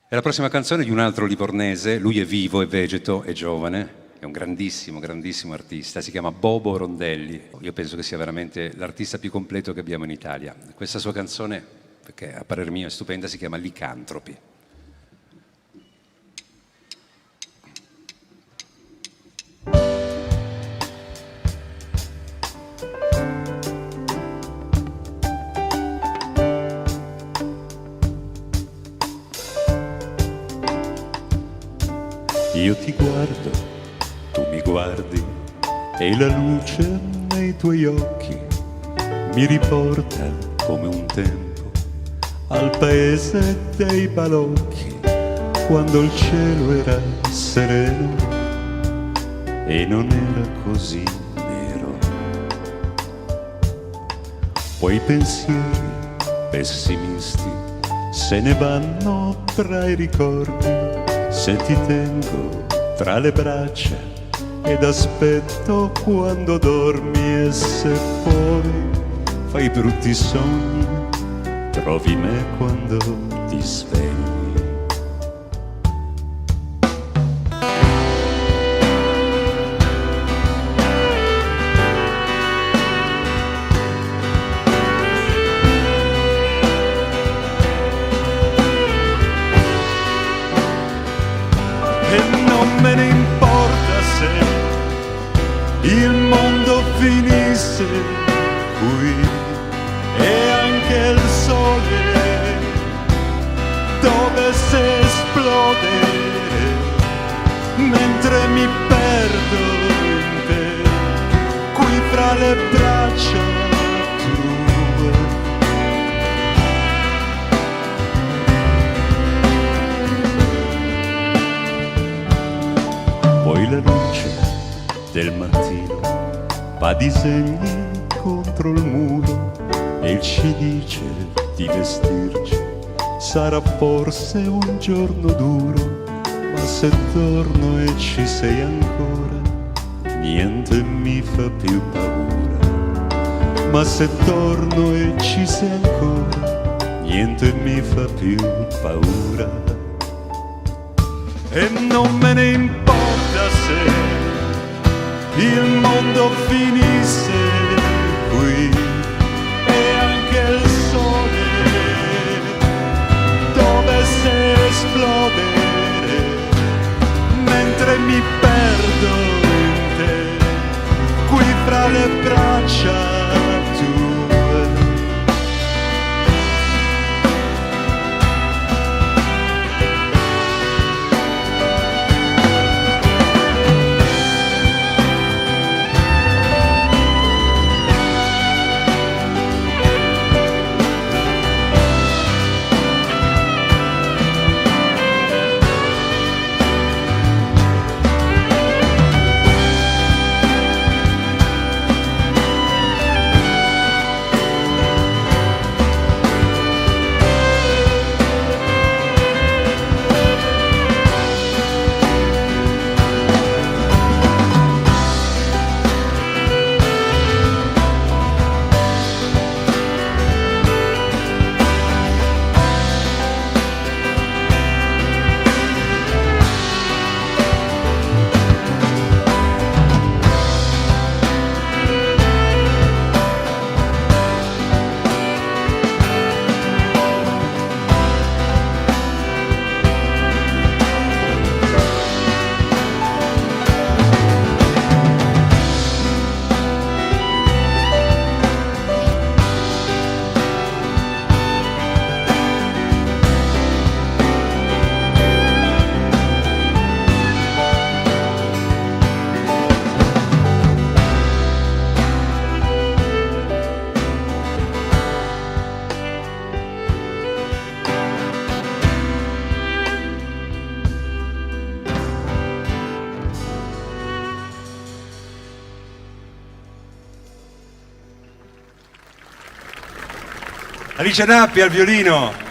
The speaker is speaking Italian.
È la prossima canzone di un altro livornese, lui è vivo, è vegeto, è giovane, è un grandissimo, grandissimo artista, si chiama Bobo Rondelli. Io penso che sia veramente l'artista più completo che abbiamo in Italia. Questa sua canzone, perché a parer mio è stupenda, si chiama Licantropi. Io ti guardo, tu mi guardi e la luce nei tuoi occhi mi riporta come un tempo al paese dei balocchi, quando il cielo era sereno e non era così nero. Poi i pensieri pessimisti se ne vanno tra i ricordi, se ti tengo tra le braccia ed aspetto quando dormi, e se poi fai brutti sogni trovi me quando ti svegli. E non me ne importa se il mondo finisse qui e anche il sole dovesse esplodere, mentre mi perdo in te, qui fra le braccia tue. Poi la luce del mattino fa disegni contro il muro e ci dice di vestirci. Sarà forse un giorno duro, ma se torno e ci sei ancora, niente mi fa più paura. Ma se torno e ci sei ancora, niente mi fa più paura. E non me ne importa se il mondo finisse qui e anche il sole dovesse esplodere, mentre mi perdo in te, qui fra le braccia tue. Alice Nappi al violino.